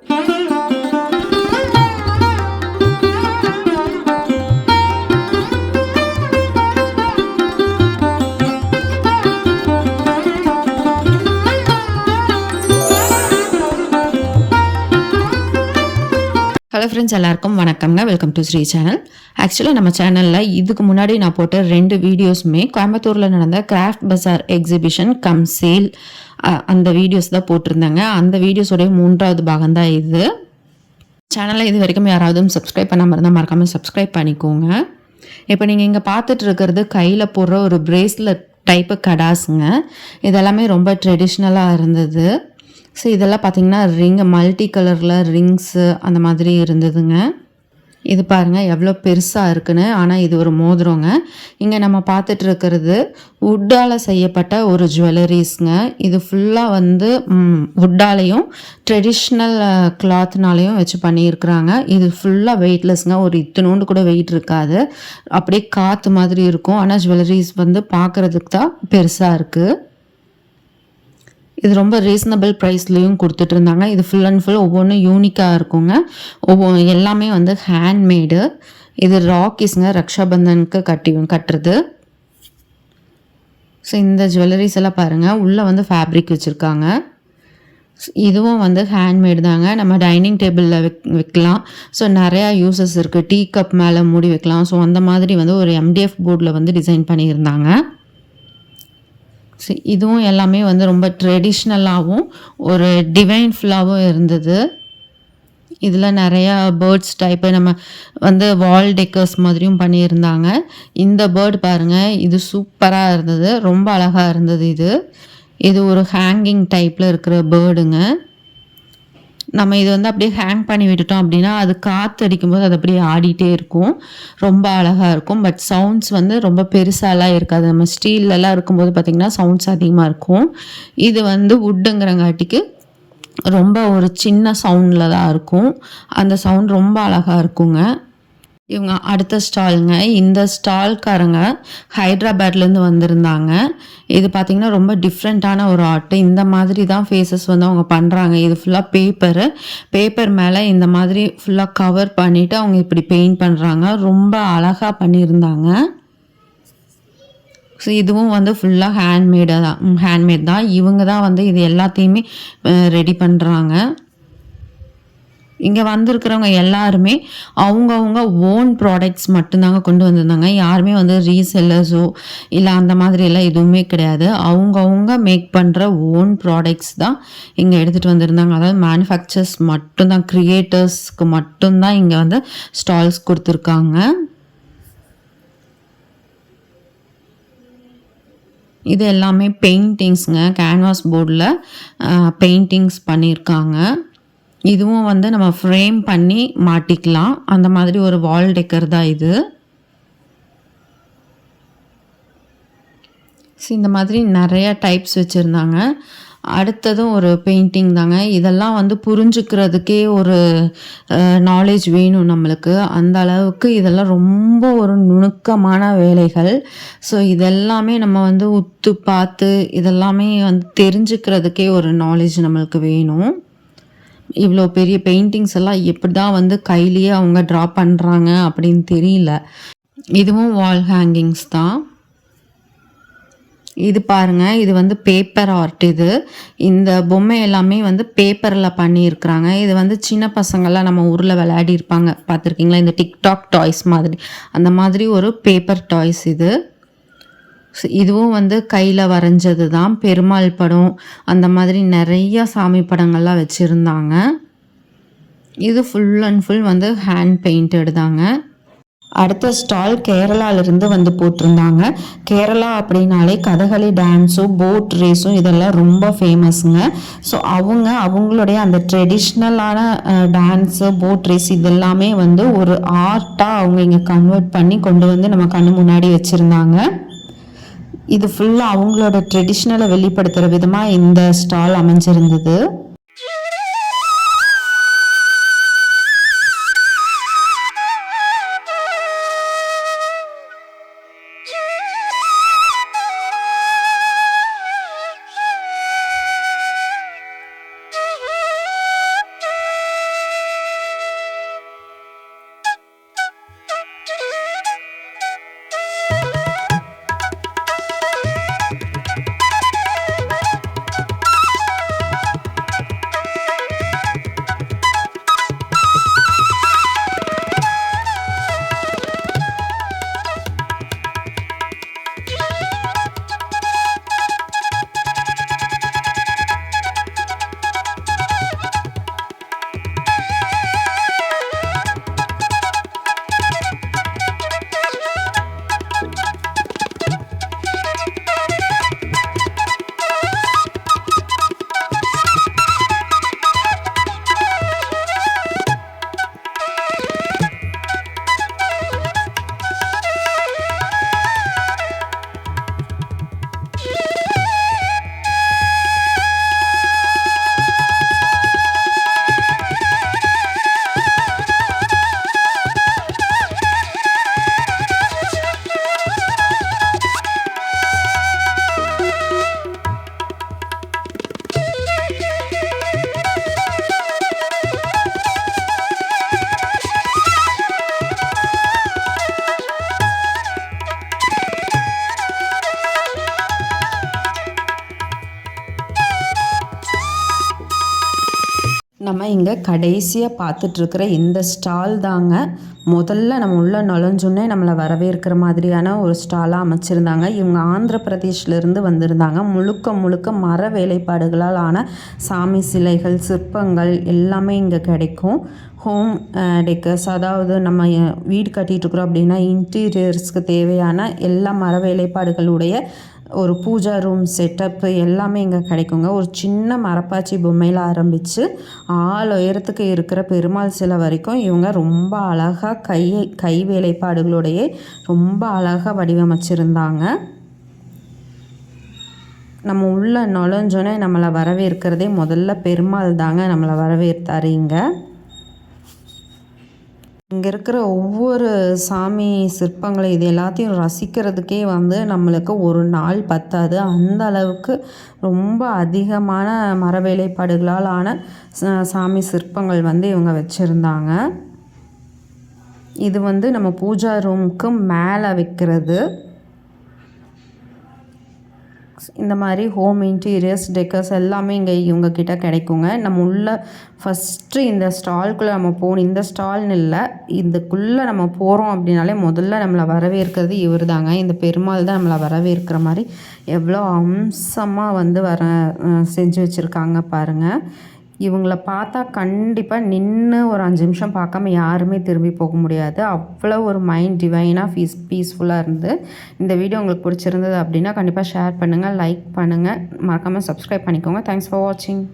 Hello friends, எல்லாருக்கும் வணக்கம்ங்க. Welcome to Shri channel. ஆக்சுவலாக நம்ம சேனலில் இதுக்கு முன்னாடி நான் போட்ட 2 வீடியோஸுமே கோயம்புத்தூரில் நடந்த கிராஃப்ட் பஸார் எக்ஸிபிஷன் கம் சேல் அந்த வீடியோஸ் தான் போட்டிருந்தாங்க. அந்த வீடியோஸோடைய 3வது பாகம் தான் இது. சேனலில் இது வரைக்கும் யாராவது சப்ஸ்கிரைப் பண்ணாமல் இருந்தால் மறக்காமல் சப்ஸ்கிரைப் பண்ணிக்கோங்க. இப்போ நீங்கள் இங்கே பார்த்துட்டு இருக்கிறது கையில் போடுற ஒரு பிரேஸ்லெட் டைப்பு கடாஸுங்க. இதெல்லாமே ரொம்ப ட்ரெடிஷ்னலாக இருந்தது. ஸோ இதெல்லாம் பார்த்திங்கன்னா மல்டி கலரில் ரிங்ஸு அந்த மாதிரி இருந்ததுங்க. இது பாருங்கள் எவ்வளோ பெருசாக இருக்குன்னு. ஆனால் இது ஒரு மோதிரங்க. இங்கே நம்ம பார்த்துட்டு இருக்கிறது வுட்டால் செய்யப்பட்ட ஒரு ஜுவல்லரிஸ்ங்க. இது ஃபுல்லாக வந்து வுட்டாலையும் ட்ரெடிஷ்னல் கிளாத்னாலையும் வச்சு பண்ணியிருக்கிறாங்க. இது ஃபுல்லாக வெயிட்லெஸ்ங்க. ஒரு இத்தினோண்டு கூட வெயிட் இருக்காது. அப்படியே காற்று மாதிரி இருக்கும். ஆனால் ஜுவல்லரிஸ் வந்து பார்க்குறதுக்கு தான் பெருசாக இருக்குது. இது ரொம்ப ரீசனபிள் ப்ரைஸ்லேயும் கொடுத்துட்டு இருந்தாங்க. இது ஃபுல் அண்ட் ஃபுல் ஒவ்வொன்றும் யூனிக்காக இருக்குங்க. எல்லாமே வந்து ஹேண்ட்மேடு. இது ராக்கீஸுங்க, ரக்ஷாபந்தனுக்கு கட்டுறது. ஸோ இந்த ஜுவல்லரிஸ் எல்லாம் பாருங்கள், உள்ளே வந்து ஃபேப்ரிக் வச்சுருக்காங்க. இதுவும் வந்து ஹேண்ட்மேடு தாங்க. நம்ம டைனிங் டேபிளில் வைக்கலாம். ஸோ நிறையா யூசஸ் இருக்குது. டீ கப் மேலே மூடி வைக்கலாம். ஸோ அந்த மாதிரி வந்து ஒரு MDF போர்டில் வந்து டிசைன் பண்ணியிருந்தாங்க. ஸோ இதுவும் எல்லாமே வந்து ரொம்ப ட்ரெடிஷ்னலாகவும் ஒரு டிவைன்ஃபுல்லாகவும் இருந்தது. இதில் நிறையா பேர்ட்ஸ் டைப்பு நம்ம வந்து வால் டெக்கர்ஸ் மாதிரியும் பண்ணியிருந்தாங்க. இந்த பேர்டு பாருங்கள், இது சூப்பராக இருந்தது. ரொம்ப அழகாக இருந்தது. இது ஒரு ஹேங்கிங் டைப்பில் இருக்கிற பேர்டுங்க. நம்ம இது வந்து அப்படியே ஹேங் பண்ணி விட்டுட்டோம் அப்படின்னா அது காற்று அடிக்கும்போது அது அப்படியே ஆடிட்டே இருக்கும். ரொம்ப அழகாக இருக்கும். பட் சவுண்ட்ஸ் வந்து ரொம்ப பெருசாலாம் இருக்காது. நம்ம ஸ்டீல்லலாம் இருக்கும்போது பார்த்திங்கன்னா சவுண்ட்ஸ் அதிகமாக இருக்கும். இது வந்து வுட்டுங்கிறங்காட்டிக்கு ரொம்ப ஒரு சின்ன சவுண்டில் தான் இருக்கும். அந்த சவுண்ட் ரொம்ப அழகாக இருக்குங்க. இவங்க அடுத்த ஸ்டாலுங்க. இந்த ஸ்டால்காரங்க ஹைதராபாத்லேருந்து வந்திருந்தாங்க. இது பார்த்திங்கன்னா ரொம்ப டிஃப்ரெண்ட்டான ஒரு ஆர்ட்டு. இந்த மாதிரி தான் ஃபேஸஸ் வந்து அவங்க பண்ணுறாங்க. இது ஃபுல்லாக பேப்பர் மேலே இந்த மாதிரி ஃபுல்லாக கவர் பண்ணிவிட்டு அவங்க இப்படி பெயிண்ட் பண்ணுறாங்க. ரொம்ப அழகாக பண்ணியிருந்தாங்க. ஸோ இதுவும் வந்து ஃபுல்லாக ஹேண்ட்மேட் தான். இவங்க தான் வந்து இது எல்லாத்தையுமே ரெடி பண்ணுறாங்க. இங்கே வந்திருக்கிறவங்க எல்லாருமே அவங்கவுங்க ஓன் ப்ராடக்ட்ஸ் மட்டும்தாங்க கொண்டு வந்திருந்தாங்க. யாருமே வந்து ரீசெல்லர்ஸோ இல்லை அந்த மாதிரி எல்லாம் எதுவுமே கிடையாது. அவங்கவுங்க மேக் பண்ணுற ஓன் ப்ராடக்ட்ஸ் தான் இங்கே எடுத்துகிட்டு வந்திருந்தாங்க. அதாவது மேனுஃபேக்சர்ஸ் மட்டும்தான், க்ரியேட்டர்ஸ்க்கு மட்டும்தான் இங்கே வந்து ஸ்டால்ஸ் கொடுத்துருக்காங்க. இது எல்லாமே பெயிண்டிங்ஸுங்க. கேன்வாஸ் போர்டில் பெயிண்டிங்ஸ் பண்ணியிருக்காங்க. இதுவும் வந்து நம்ம ஃப்ரேம் பண்ணி மாட்டிக்கலாம். அந்த மாதிரி ஒரு வால் டெக்கர் தான் இது. ஸோ இந்த மாதிரி நிறையா டைப்ஸ் வச்சுருந்தாங்க. அடுத்ததும் ஒரு பெயிண்டிங் தாங்க. இதெல்லாம் வந்து புரிஞ்சுக்கிறதுக்கே ஒரு நாலேஜ் வேணும் நம்மளுக்கு. அந்த அளவுக்கு இதெல்லாம் ரொம்ப ஒரு நுணுக்கமான வேலைகள். ஸோ இதெல்லாமே நம்ம வந்து உத்து பார்த்து இதெல்லாமே வந்து தெரிஞ்சுக்கிறதுக்கே ஒரு நாலேஜ் நம்மளுக்கு வேணும். இவ்வளோ பெரிய பெயிண்டிங்ஸ் எல்லாம் எப்படி தான் வந்து கையிலேயே அவங்க ட்ரா பண்ணுறாங்க அப்படின்னு தெரியல. இதுவும் வால் ஹேங்கிங்ஸ் தான். இது பாருங்கள், இது வந்து பேப்பர் ஆர்ட். இந்த பொம்மை எல்லாமே வந்து பேப்பரில் பண்ணியிருக்கிறாங்க. இது வந்து சின்ன பசங்கள்லாம் நம்ம ஊரில் விளையாடி இருப்பாங்க, பார்த்துருக்கீங்களா? இந்த டிக்டாக் டாய்ஸ் மாதிரி, அந்த மாதிரி ஒரு பேப்பர் டாய்ஸ் இது. இதுவும் வந்து கையில் வரைஞ்சது தான். பெருமாள் படம் அந்த மாதிரி நிறைய சாமி படங்கள்லாம் வச்சுருந்தாங்க. இது ஃபுல் அண்ட் ஃபுல் வந்து ஹேண்ட் பெயிண்டட் தாங்க. அடுத்த ஸ்டால் கேரளாவிலேருந்து வந்து போட்டிருந்தாங்க. கேரளா அப்படின்னாலே கதகளி டான்ஸும் போட் ரேஸும் இதெல்லாம் ரொம்ப ஃபேமஸுங்க. ஸோ அவங்களுடைய அந்த ட்ரெடிஷ்னலான டான்ஸு, போட் ரேஸ் இதெல்லாமே வந்து ஒரு ஆர்ட்டாக அவங்க இங்கே கன்வெர்ட் பண்ணி கொண்டு வந்து நம்ம கண்ணு முன்னாடி வச்சுருந்தாங்க. இது ஃபுல்லாக அவங்களோட ட்ரெடிஷ்னலை வெளிப்படுத்துகிற விதமாக இந்த ஸ்டால் அமைஞ்சிருந்தது. நம்ம இங்கே கடைசியாக பார்த்துட்ருக்கிற இந்த ஸ்டால் தாங்க முதல்ல நம்ம உள்ளே நுழைஞ்சோன்னே நம்மளை வரவேற்கிற மாதிரியான ஒரு ஸ்டாலாக அமைச்சிருந்தாங்க. இவங்க ஆந்திர பிரதேஷ்லேருந்து வந்திருந்தாங்க. முழுக்க முழுக்க மர வேலைப்பாடுகளால் ஆன சாமி சிலைகள், சிற்பங்கள் எல்லாமே இங்கே கிடைக்கும். ஹோம் டெக்கர்ஸ், அதாவது நம்ம வீடு கட்டிகிட்ருக்குறோம் அப்படின்னா இன்டீரியர்ஸ்க்கு தேவையான எல்லா மர வேலைப்பாடுகளுடைய ஒரு பூஜா ரூம் செட்டப்பு எல்லாமே இங்கே கிடைக்குங்க. ஒரு சின்ன மரப்பாச்சி பொம்மையில் ஆரம்பித்து 6 உயரத்துக்கு இருக்கிற பெருமாள் சிலை வரைக்கும் இவங்க ரொம்ப அழகாக கை வேலைப்பாடுகளோடையே ரொம்ப அழகாக வடிவமைச்சிருந்தாங்க. நம்ம உள்ளே நுழைஞ்சோன்னே நம்மளை வரவேற்கிறதே முதல்ல பெருமாள் தாங்க நம்மளை வரவேற்றாரு. இங்கே இருக்கிற ஒவ்வொரு சாமி சிற்பங்களை இது எல்லாத்தையும் ரசிக்கிறதுக்கே வந்து நம்மளுக்கு ஒரு நாள் பத்தாது. அந்த அளவுக்கு ரொம்ப அதிகமான மர வேலைப்பாடுகளால் ஆன சாமி சிற்பங்கள் வந்து இவங்க வச்சுருந்தாங்க. இது வந்து நம்ம பூஜா ரூமுக்கு மேலே வைக்கிறது. இந்த மாதிரி ஹோம் இன்டீரியர்ஸ் டெக்கர்ஸ் எல்லாமே இங்கே இவங்கக்கிட்ட கிடைக்குங்க. நம்ம உள்ள ஃபஸ்ட்டு இந்த ஸ்டால்குள்ளே நம்ம போகணும். இந்த ஸ்டால்னு இல்லை, இதுக்குள்ளே நம்ம போகிறோம் அப்படின்னாலே முதல்ல நம்மளை வரவேற்கிறது இவர் தாங்க. இந்த பெருமாள் தான் நம்மளை வரவேற்கிற மாதிரி எவ்வளோ அம்சமாக வந்து செஞ்சு வச்சுருக்காங்க பாருங்கள். இவங்கள பார்த்தா கண்டிப்பாக நின்று ஒரு 5 நிமிஷம் பார்க்காம யாருமே திரும்பி போக முடியாது. அவ்வளோ ஒரு மைண்ட் டிவைனாக பீஸ்ஃபுல்லாக இருந்து. இந்த வீடியோ உங்களுக்கு பிடிச்சிருந்தது அப்படின்னா கண்டிப்பாக ஷேர் பண்ணுங்கள், லைக் பண்ணுங்கள், மறக்காமல் சப்ஸ்கிரைப் பண்ணிக்கோங்க. தேங்க்ஸ் ஃபார் வாட்சிங்.